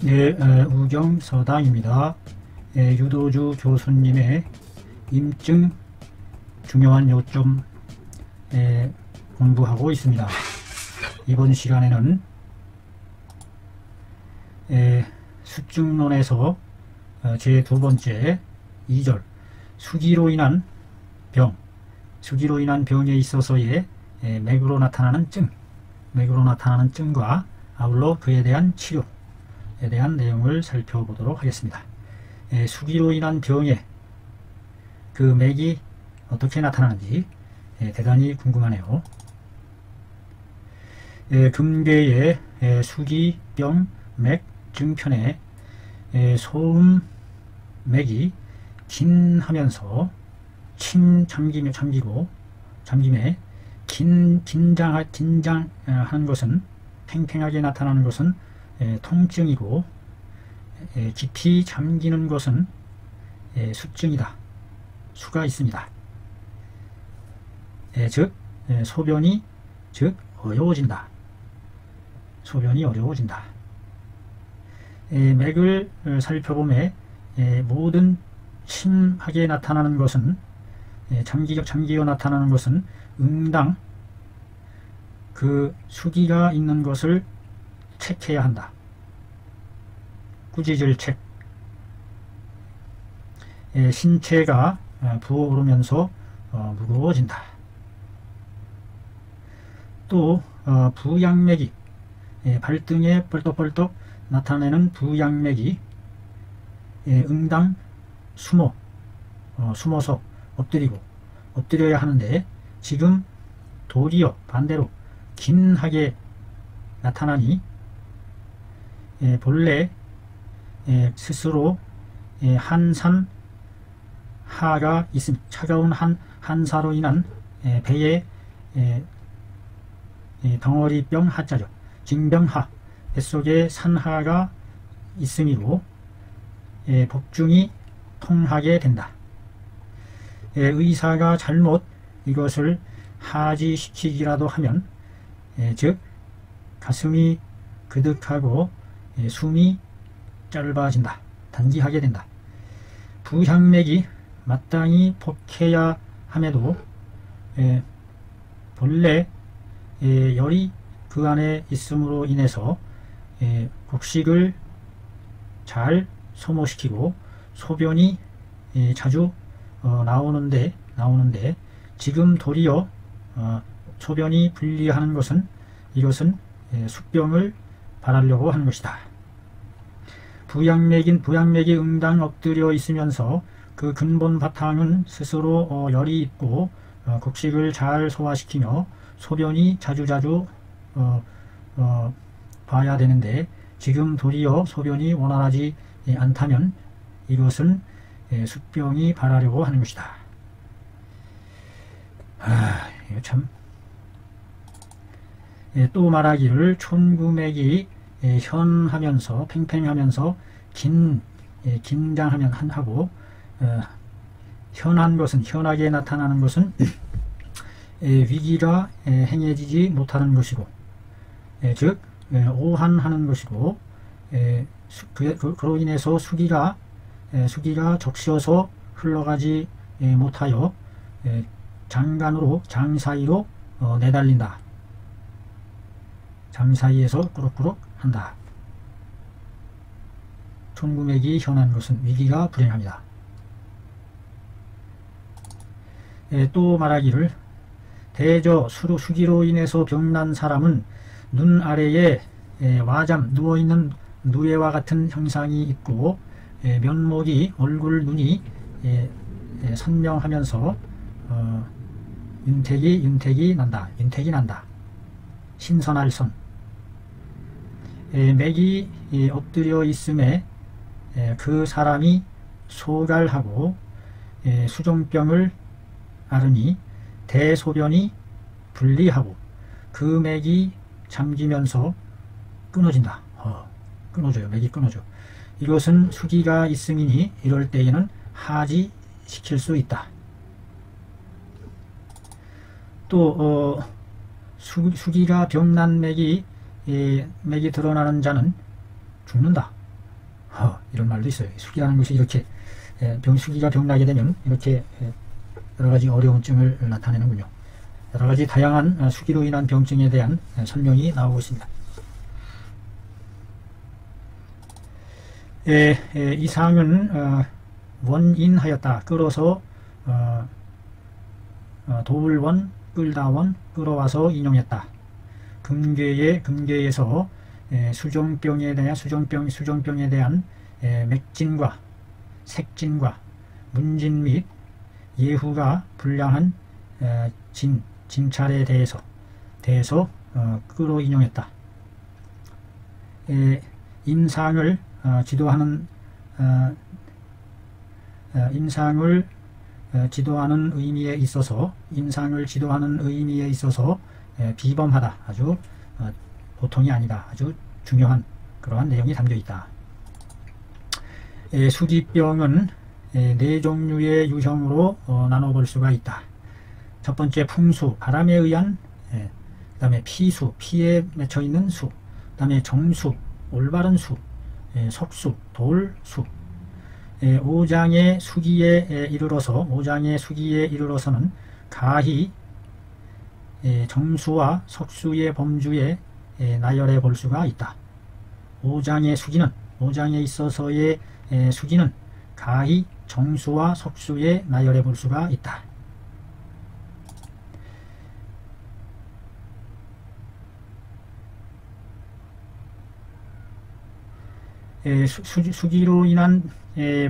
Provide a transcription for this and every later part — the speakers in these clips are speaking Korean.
네, 우경서당입니다. 유도주 교수님의 임증 중요한 요점 공부하고 있습니다. 이번 시간에는 수증론에서 제 두 번째 2절 수기로 인한 병, 수기로 인한 병에 있어서의 맥으로 나타나는 증과 아울러 그에 대한 치료에 대한 내용을 살펴보도록 하겠습니다. 수기로 인한 병에 그 맥이 어떻게 나타나는지 대단히 궁금하네요. 금괴의 수기병 맥 증편에 소음 맥이 긴하면서 잠김에 긴장하는 것은 팽팽하게 나타나는 것은 통증이고 깊이 잠기는 것은 수증이다. 수가 있습니다. 즉 소변이 어려워진다. 맥을 살펴보매 모든 심하게 나타나는 것은 잠기어 나타나는 것은 응당 그 수기가 있는 것을 체크해야 한다. 꾸짖을 책. 신체가 부어오르면서 무거워진다. 또 부양맥이 발등에 뻘떡뻘떡 나타내는 부양맥이 응당 숨어서 엎드려야 하는데 지금 도리어 반대로 긴하게 나타나니 본래 스스로 한산하가 있습니다. 차가운 한사로 인한 배에 덩어리병 하자죠. 징병하 뱃속에 산하가 있음이로 복중이 통하게 된다. 의사가 잘못 이것을 하지시키기라도 하면 즉 가슴이 그득하고 숨이 짧아진다. 단기하게 된다. 부향맥이 마땅히 폭해야 함에도 본래 열이 그 안에 있음으로 인해서 곡식을 잘 소모시키고 소변이 자주 나오는데 지금 도리어 소변이 분리하는 것은 이것은 숙병을 발하려고 하는 것이다. 부양맥이 응당 엎드려 있으면서 그 근본 바탕은 스스로 열이 있고 곡식을 잘 소화시키며 소변이 자주자주 봐야 되는데 지금 도리어 소변이 원활하지 않다면 이것은 숙병이 발하려고 하는 것이다. 이거 참. 또 말하기를 촌구맥이 현하면서 팽팽하면서 긴장하면 하고 현한 것은 현하게 나타나는 것은 위기가 행해지지 못하는 것이고 즉 오한하는 것이고 그로 인해서 수기가 적셔서 흘러가지 못하여 장 사이로 내달린다. 장 사이에서 꾸룩꾸룩 한다. 촌구맥이 현한 것은 위기가 불행합니다. 또 말하기를 대저 수기로 인해서 병난 사람은 눈 아래에 와잠 누워있는 누에와 같은 형상이 있고 면목이 얼굴 눈이 선명하면서 윤택이 난다. 신선할 선. 맥이 엎드려 있음에 그 사람이 소갈하고 수종병을 앓으니 대소변이 분리하고 그 맥이 잠기면서 끊어진다. 끊어져요. 맥이 끊어져. 이것은 수기가 있음이니 이럴 때에는 하지시킬 수 있다. 또 수기가 병난 맥이 드러나는 자는 죽는다. 이런 말도 있어요. 수기라는 것이 이렇게 수기가 병나게 되면 이렇게 여러가지 어려움증을 나타내는군요. 여러가지 다양한 수기로 인한 병증에 대한 설명이 나오고 있습니다. 이상은 원인하였다. 끌어서 도울원, 끌다원, 끌어와서 인용했다. 금괴에서 수종병에 대한 맥진과 색진과 문진 및 예후가 불량한 진찰에 대해서 끌어 인용했다. 임상을 지도하는 의미에 있어서 비범하다. 아주 보통이 아니다. 아주 중요한 그러한 내용이 담겨 있다. 수기병은 네 종류의 유형으로 나눠볼 수가 있다. 첫 번째 풍수, 바람에 의한, 그 다음에 피수, 피에 맺혀 있는 수, 그 다음에 정수, 올바른 수, 석수, 돌수. 오장의 수기에 이르러서는 가히 정수와 석수의 범주에 나열해 볼 수가 있다. 오장에 있어서의 수기는 가히 정수와 석수에 나열해 볼 수가 있다. 수기로 인한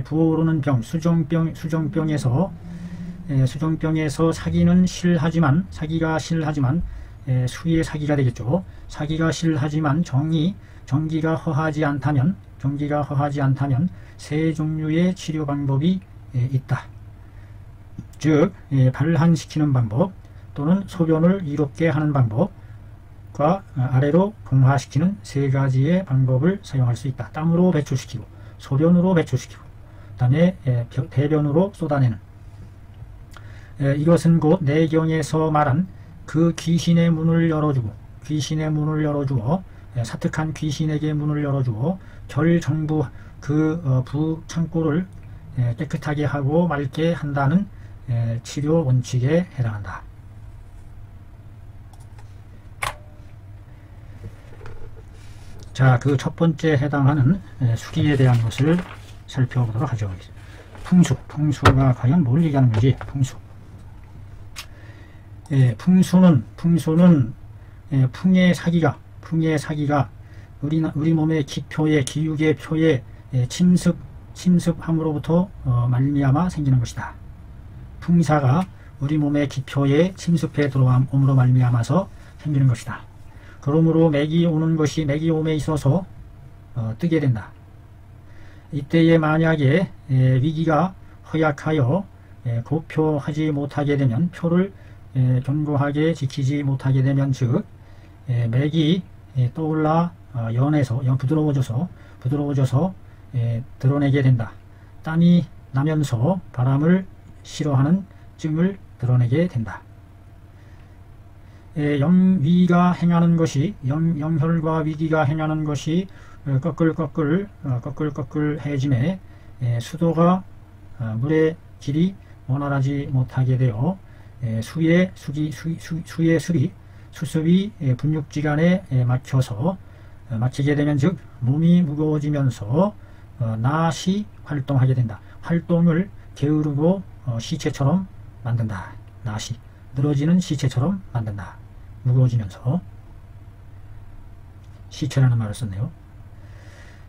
부어오르는 병, 수종병에서 사기가 실하지만 수의 사기가 되겠죠. 사기가 실하지만 정기가 허하지 않다면 세 종류의 치료 방법이 있다. 즉 발한시키는 방법 또는 소변을 이롭게 하는 방법과 아래로 동화시키는 세 가지의 방법을 사용할 수 있다. 땀으로 배출시키고, 소변으로 배출시키고, 그 다음에 대변으로 쏟아내는. 이것은 곧 내경에서 말한 그 귀신의 문을 열어주어 사특한 귀신에게 문을 열어주어 결정부 부창고를 깨끗하게 하고 맑게 한다는 치료 원칙에 해당한다. 자, 그 첫 번째 해당하는 수기에 대한 것을 살펴보도록 하죠. 풍수가 과연 뭘 얘기하는 거지? 풍수는 풍의 사기가 우리 몸의 기육의 표에 침습함으로부터 말미암아 생기는 것이다. 풍사가 우리 몸의 기표에 침습해 들어옴으로 말미암아서 생기는 것이다. 그러므로 맥이 오음에 있어서 뜨게 된다. 이때에 만약에 위기가 허약하여 고표하지 못하게 되면, 표를 견고하게 지키지 못하게 되면, 즉 맥이 떠올라 부드러워져서 드러내게 된다. 땀이 나면서 바람을 싫어하는 증을 드러내게 된다. 영혈과 위기가 행하는 것이 꺼끌꺼끌해짐에 수도가 물의 길이 원활하지 못하게 되어 수습이 분육지간에 막히게 되면, 즉 몸이 무거워지면서 낫이 활동하게 된다. 활동을 게으르고 시체처럼 만든다. 낫이 늘어지는 시체처럼 만든다. 무거워지면서. 시체라는 말을 썼네요.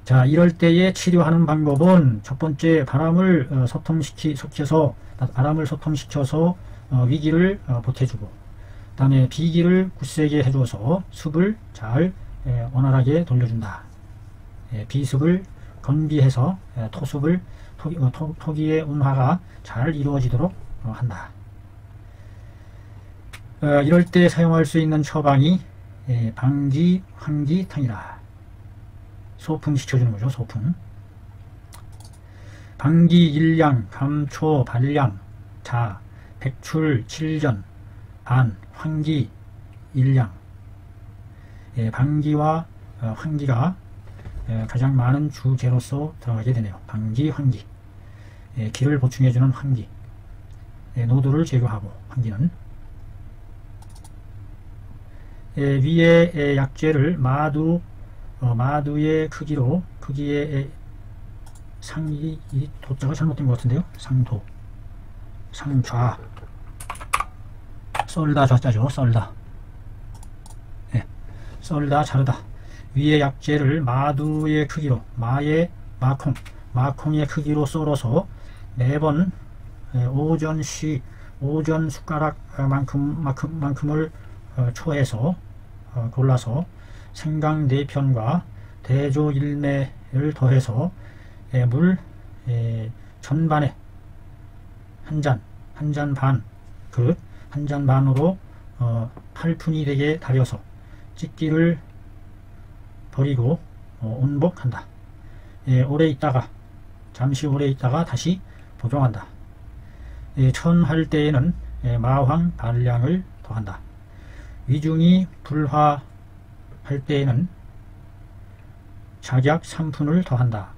자, 이럴 때에 치료하는 방법은 첫 번째, 바람을 소통시켜서 위기를 보태주고, 그 다음에 비기를 굳세게 해줘서 습을 잘 원활하게 돌려준다. 비습을 건비해서 토기의 운화가 잘 이루어지도록 한다. 이럴 때 사용할 수 있는 처방이 방기, 환기, 탕이다. 소풍시켜주는 거죠. 소풍. 방기, 일량, 감초, 발량, 자, 백출, 칠전, 반, 환기, 일량. 방기와 환기가 가장 많은 주재로서 들어가게 되네요. 방기, 환기. 기를 보충해주는 환기. 노두를 제거하고 환기는 위에 약재를 마두의 크기의 상이 이 도자가 잘못된 것 같은데요. 상도, 상좌, 썰다 좌자죠. 썰다. 썰다 자르다. 위에 약재를 마두의 크기로 마콩의 크기로 썰어서 매번 오전 숟가락만큼을 초해서 골라서 생강 4편과 대조 1매를 더해서 물 전반에 한 잔 반으로 8푼이 되게 달여서 찢기를 버리고 온복한다. 잠시 오래 있다가 다시 복용한다. 천할 때에는 마황 반량을 더한다. 위중이 불화할 때에는 작약 3푼을 더한다.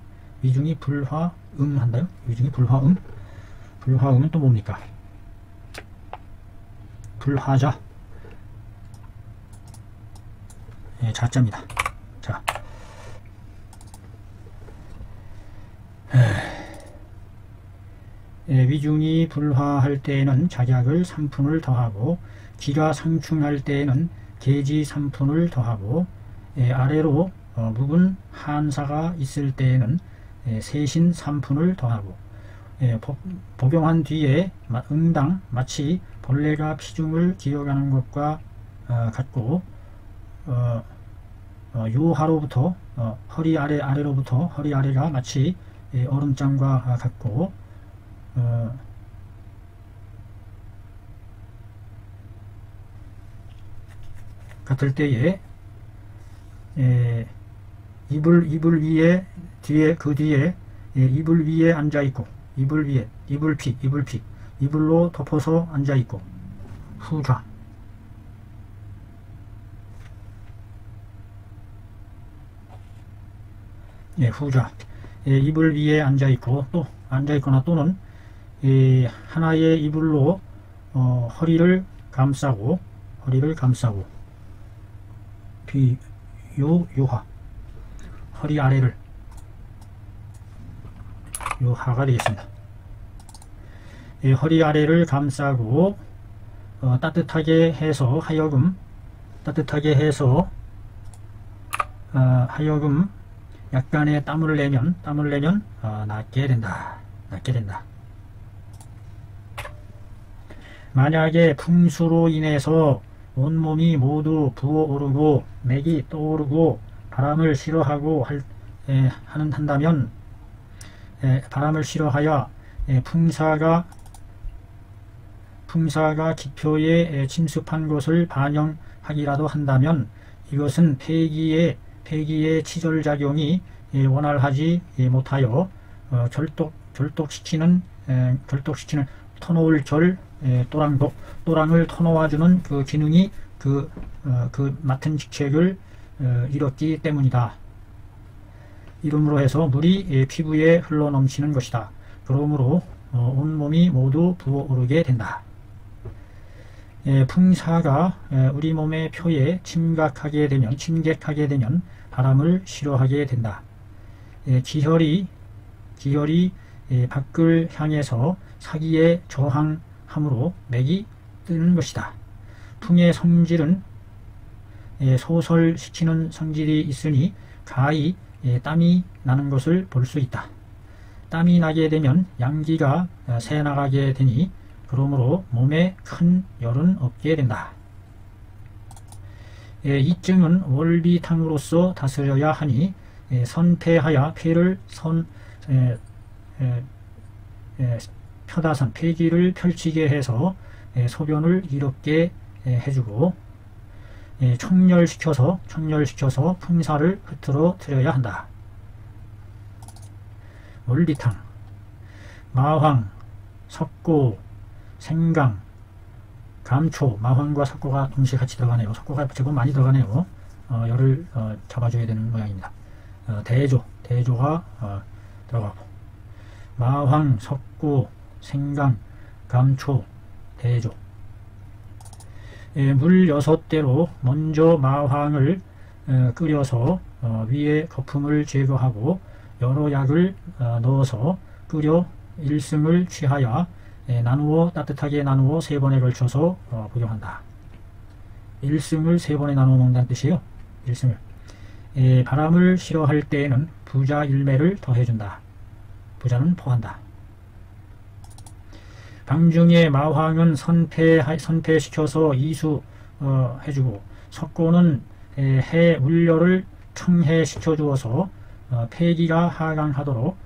위중이 불화음 한다요? 위중이 불화음? 불화음은 또 뭡니까? 불화자. 자자입니다. 자. 위중이 불화할 때에는 작약을 3푼을 더하고 기가 상충할 때에는 계지 3푼을 더하고 아래로 묵은 한사가 있을 때에는 세신 3푼을 더하고 복용한 뒤에 응당 마치 벌레가 피중을 기어가는 것과 같고 요하로부터 허리 아래로부터 허리 아래가 마치 얼음장과 같고 같을 때에 이불 위에 그 뒤에 이불 위에 앉아 있고 이불로 덮어서 앉아 있고 후좌. 후좌. 이불 위에 앉아 있고 또 앉아 있거나 또는 하나의 이불로 허리를 감싸고 요하 허리 아래를 요하가 되겠습니다. 허리 아래를 감싸고 따뜻하게 해서 하여금 약간의 땀을 내면 낫게 된다. 만약에 풍수로 인해서 온몸이 모두 부어오르고 맥이 떠오르고 바람을 싫어하고 한다면 바람을 싫어하여 풍사가 기표에 침습한 것을 반영하기라도 한다면 이것은 폐기의 치절작용이 원활하지 못하여 결독시키는 터놓을 또랑을 터놓아주는 그 기능이 그 맡은 직책을 잃었기 때문이다. 이름으로 해서 물이 피부에 흘러넘치는 것이다. 그러므로 온몸이 모두 부어오르게 된다. 풍사가 우리 몸의 표에 침객하게 되면 바람을 싫어하게 된다. 기혈이 밖을 향해서 사기에 저항함으로 맥이 뜨는 것이다. 풍의 성질은 소설시키는 성질이 있으니 가히 땀이 나는 것을 볼 수 있다. 땀이 나게 되면 양기가 새나가게 되니 그러므로 몸에 큰 열은 없게 된다. 이증은 월비탕으로서 다스려야 하니 선폐하여 폐를 폐기를 펼치게 해서 소변을 이롭게 해주고 청렬시켜서 풍사를 흐트러 트려야 한다. 월비탕, 마황, 석고, 생강, 감초, 마황과 석고가 동시에 같이 들어가네요. 석고가 제법 많이 들어가네요. 열을 잡아줘야 되는 모양입니다. 대조가 들어가고, 마황, 석고, 생강, 감초, 대조. 물 6대로 먼저 마황을 끓여서 위에 거품을 제거하고 여러 약을 넣어서 끓여 1승을 취하여 따뜻하게 나누어 3번에 걸쳐서 복용한다. 1승을 3번에 나누어 먹는다는 뜻이에요. 1승을. 바람을 싫어할 때에는 부자 1매를 더해준다. 부자는 포한다. 방중의 마황은 선폐시켜서 이수 해주고, 석고는 해 울려를 청해시켜 주어서 폐기가 하강하도록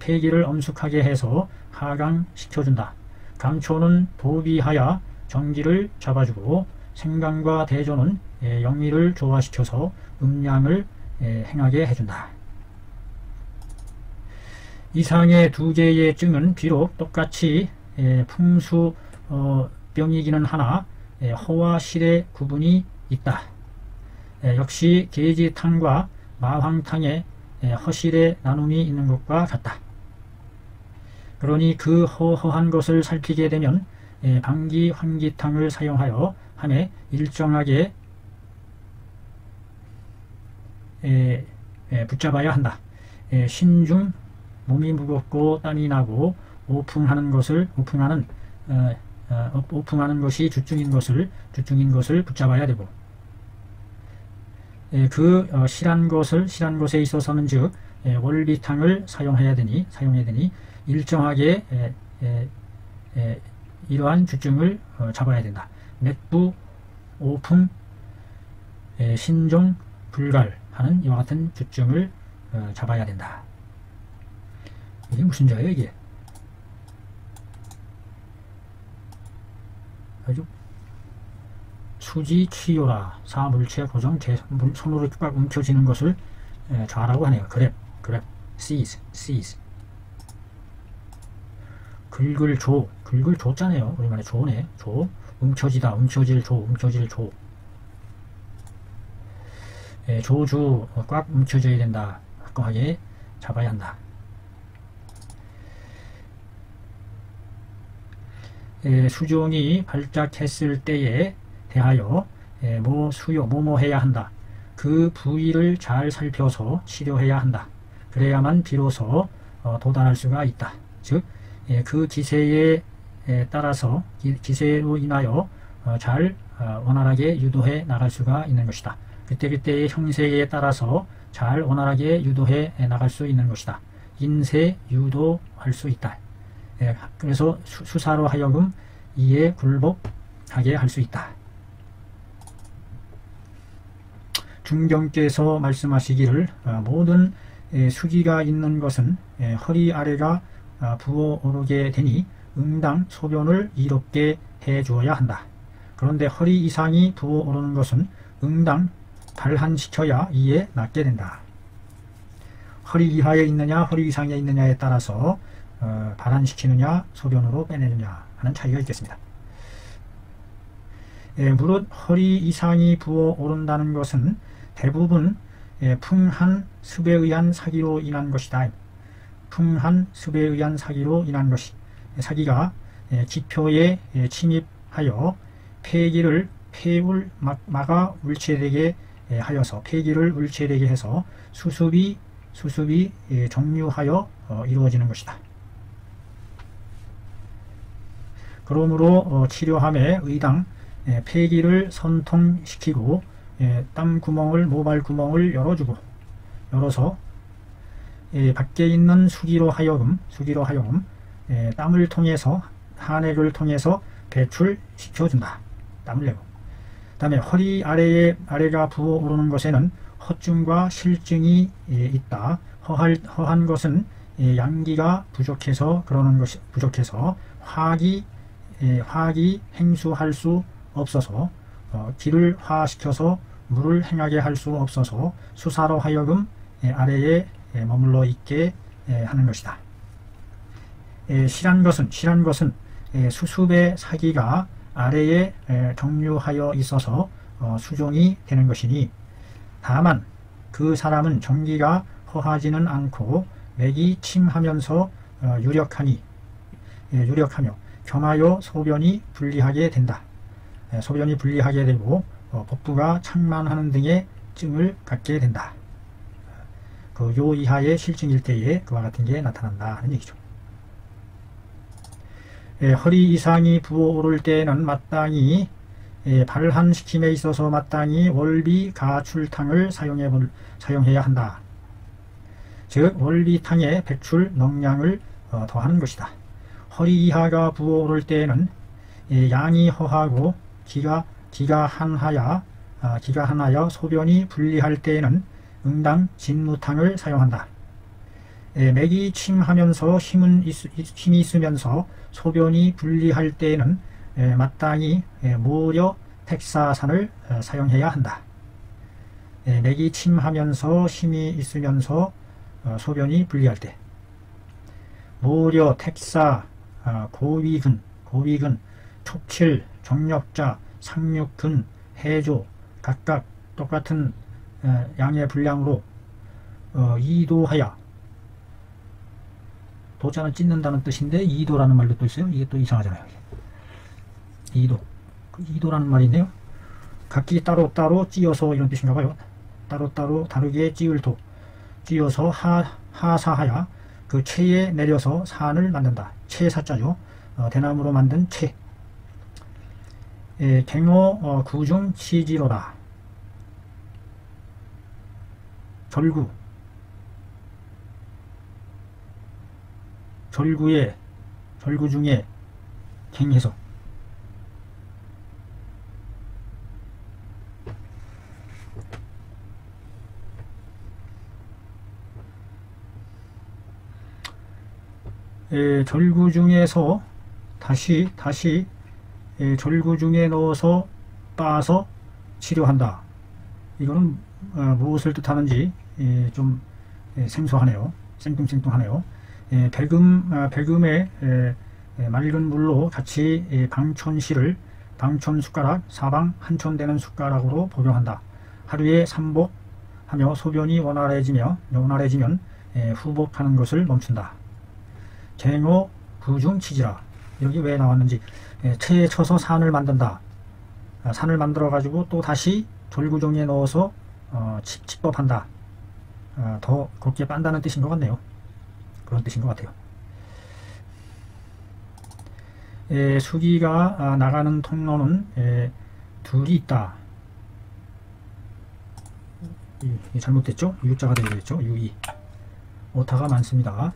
폐기를 엄숙하게 해서 하강시켜준다. 감초는 도비하여 정기를 잡아주고, 생강과 대조는 영리를 조화시켜서 음양을 행하게 해준다. 이상의 2개의 증은 비록 똑같이 풍수병이기는 하나 허와 실의 구분이 있다. 역시 계지탕과 마황탕의 허실의 나눔이 있는 것과 같다. 그러니 그 허허한 것을 살피게 되면 방기 환기탕을 사용하여 함에 일정하게 붙잡아야 한다. 신중 몸이 무겁고 땀이 나고 오풍하는 것이 주중인 것을 붙잡아야 되고, 실한 것에 있어서는 즉 월비탕을 사용해야 되니 일정하게 이러한 주증을 잡아야 된다. 맥부, 오풍, 신종, 불갈 하는 이와 같은 주증을 잡아야 된다. 이게 무슨 자예요, 이게? 아주 수지 취요라 사물체 고정 손으로 꽉 움켜쥐는 것을 좌라고 하네요. 그랩 seize 긁을 조자네요. 우리말에 조네. 조 움켜지다, 움켜질 조. 조주 꽉 움켜져야 된다. 확고하게 잡아야 한다. 수종이 발작했을 때에 대하여 뭐뭐 해야 한다. 그 부위를 잘 살펴서 치료해야 한다. 그래야만 비로소 도달할 수가 있다. 즉 그 기세에 따라서 기세로 인하여 잘 원활하게 유도해 나갈 수가 있는 것이다. 그때그때의 형세에 따라서 잘 원활하게 유도해 나갈 수 있는 것이다. 인세 유도할 수 있다. 그래서 수사로 하여금 이에 굴복하게 할 수 있다. 중경께서 말씀하시기를 모든 수기가 있는 것은 허리 아래가 부어오르게 되니 응당 소변을 이롭게 해주어야 한다. 그런데 허리 이상이 부어오르는 것은 응당 발한시켜야 이에 낫게 된다. 허리 이하에 있느냐 허리 이상에 있느냐에 따라서 발한시키느냐 소변으로 빼내느냐 하는 차이가 있겠습니다. 무릇 허리 이상이 부어오른다는 것은 대부분 풍한 습에 의한 사기로 인한 것이다. 풍한 습에 의한 사기로 인한 것이, 사기가 기표에 침입하여 폐기를 막아 울체되게 하여서 폐기를 울체되게 해서 수습이 정류하여 이루어지는 것이다. 그러므로 치료함에 의당 폐기를 선통시키고 모발 구멍을 열어서 밖에 있는 수기로 하여금 땀을 통해서 한액을 통해서 배출시켜준다. 땀을 내고. 그 다음에 허리 아래가 부어오르는 것에는 허증과 실증이 있다. 허한 것은 양기가 부족해서 화기 행수할 수 없어서 기를 화시켜서 물을 행하게 할 수 없어서 수사로 하여금 아래에 머물러 있게 하는 것이다. 실한 것은 수습의 사기가 아래에 정류하여 있어서 수종이 되는 것이니, 다만 그 사람은 정기가 허하지는 않고 맥이 침하면서 유력하며 겸하여 소변이 불리하게 된다. 소변이 불리하게 되고 복부가 창만하는 등의 증을 갖게 된다. 그 요 이하의 실증일 때에 그와 같은 게 나타난다 하는 얘기죠. 허리 이상이 부어오를 때에는 마땅히 발한시킴에 있어서 마땅히 월비 가출탕을 사용해야 한다. 즉 월비탕에 백출 넉량을 더하는 것이다. 허리 이하가 부어오를 때에는 양이 허하고 기가 한하여 소변이 불리할 때에는 응당 진무탕을 사용한다. 맥이 침하면서 힘이 있으면서 소변이 불리할 때에는 마땅히 모려 택사산을 사용해야 한다. 맥이 침하면서 힘이 있으면서 소변이 불리할 때 모려, 택사, 고위근, 촉칠, 정력자, 상육근, 해조 각각 똑같은 양의 분량으로 이도하여, 도자는 찢는다는 뜻인데 이도라는 말도 또 있어요. 이게 또 이상하잖아요. 이도, 이도라는 말이 있네요. 각기 따로따로 찧어서 이런 뜻인가 봐요. 따로따로 다르게 찌을 도, 찧어서 하사하여 그 채에 내려서 산을 만든다. 채사자죠. 대나무로 만든 채. 갱호 구중 치지로다. 절구 중에 갱해서 절구 중에서 다시 절구 중에 넣어서 빻아서 치료한다. 이거는 무엇을 뜻하는지 좀 생소하네요. 생뚱생뚱하네요. 백음에 맑은 물로 같이 방촌실을 방촌 숟가락 사방 한촌 되는 숟가락으로 복용한다. 하루에 3복 하며 소변이 원활해지면 후복하는 것을 멈춘다. 갱호 구중 치지라. 여기 왜 나왔는지, 채에 쳐서 산을 만든다. 산을 만들어 가지고 또 다시 절구종에 넣어서 칩법한다. 더 곱게 빤다는 뜻인 것 같네요. 그런 뜻인 것 같아요. 수기가 나가는 통로는 둘이 있다. 잘못됐죠? 유자가 되겠죠? 유이. 오타가 많습니다.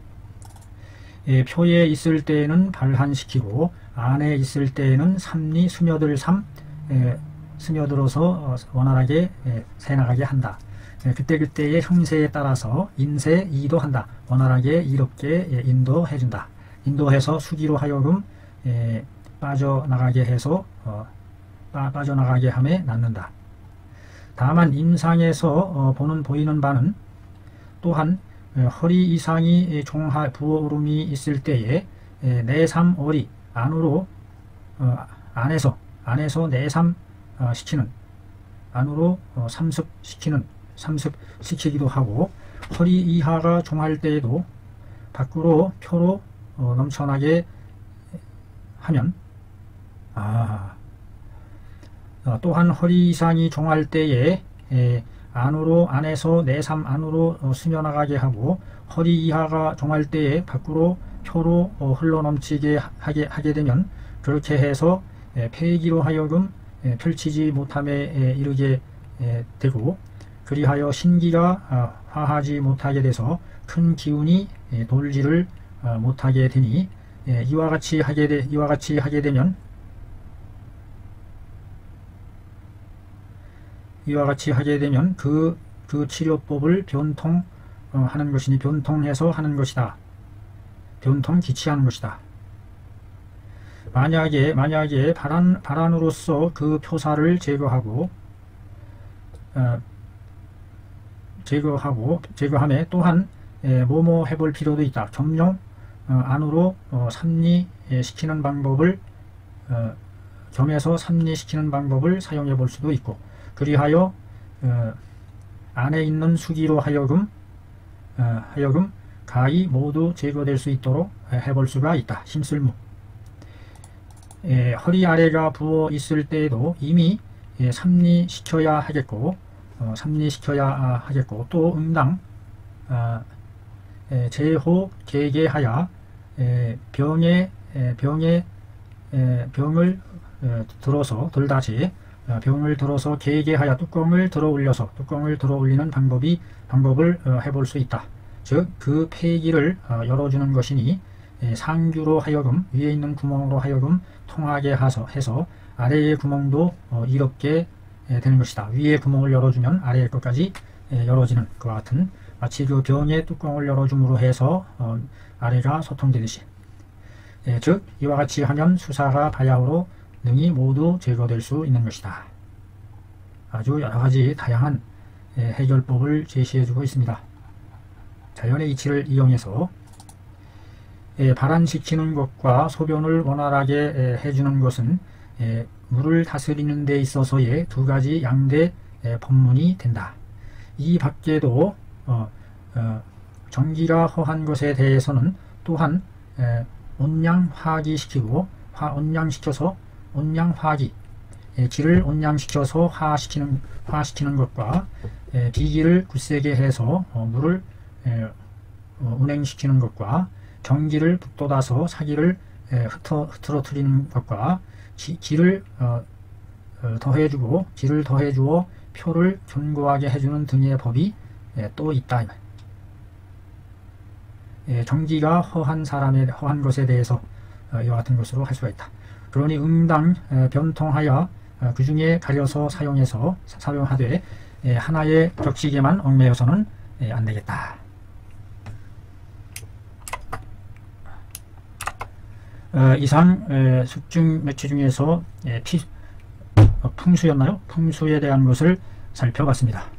표에 있을 때에는 발한시키고 안에 있을 때에는 삼리 스며들 스며들어서 원활하게 새나가게 한다. 그때그때의 형세에 따라서 인세 이도한다. 원활하게 이롭게 인도해준다. 인도해서 수기로 하여금 빠져나가게 해서 빠져나가게 함에 낫는다. 다만 임상에서 보이는 바는 또한 허리 이상이 종하 부어오름이 있을 때에 내삼월이 안으로 안에서 내삼 시키는, 안으로 삼습시키기도 하고, 허리 이하가 종할 때에도 밖으로 표로 넘쳐나게 하면, 또한 허리 이상이 종할 때에 안에서 내삼 안으로 스며나가게 하고, 허리 이하가 종할 때에 밖으로 표로 흘러넘치게 하게 되면, 그렇게 해서 폐기로 하여금 펼치지 못함에 이르게 되고, 그리하여 신기가 화하지 못하게 돼서 큰 기운이 돌지를 못하게 되니, 이와 같이 하게 되면 그 치료법을 변통하는 것이니 변통해서 하는 것이다. 변통 기치하는 것이다. 만약에 발안으로서 그 표사를 제거함에 또한 뭐뭐 해볼 필요도 있다. 점령 안으로 삼리시키는 방법을 겸해서 삼리시키는 방법을 사용해 볼 수도 있고, 그리하여 안에 있는 수기로 하여금 가히 모두 제거될 수 있도록 해볼 수가 있다. 신쓸무. 허리 아래가 부어 있을 때에도 이미 삼리시켜야 하겠고, 또 응당 제호 계계하야 병을 들어서 계계하여 뚜껑을 들어 올리는 방법을 해볼 수 있다. 즉 그 폐기를 열어주는 것이니 상규로 하여금 위에 있는 구멍으로 하여금 통하게 해서 아래의 구멍도 이롭게 되는 것이다. 위에 구멍을 열어주면 아래의 것까지 열어지는 것과 같은, 마치 그 병의 뚜껑을 열어줌으로 해서 아래가 소통되듯이, 즉 이와 같이 하면 수사가 바야흐로 능이 모두 제거될 수 있는 것이다. 아주 여러가지 다양한 해결법을 제시해주고 있습니다. 자연의 이치를 이용해서 발안시키는 것과 소변을 원활하게 해주는 것은 물을 다스리는 데 있어서의 두 가지 양대 법문이 된다. 이 밖에도 정기가 허한 것에 대해서는 또한 온양화기시키고 온양화기, 기를 온양시켜서 화시키는 것과 비기를 굳세게 해서 물을 운행시키는 것과 경기를 북돋아서 사기를 흐트러뜨리는 것과 기를 더해주어 표를 견고하게 해주는 등의 법이 또 있다. 정기가 허한 것에 대해서 이와 같은 것으로 할 수가 있다. 그러니 응당 변통하여 그 중에 가려서 사용하되 하나의 격식에만 얽매여서는 안 되겠다. 이상 숙중 매체 중에서 풍수였나요? 풍수에 대한 것을 살펴봤습니다.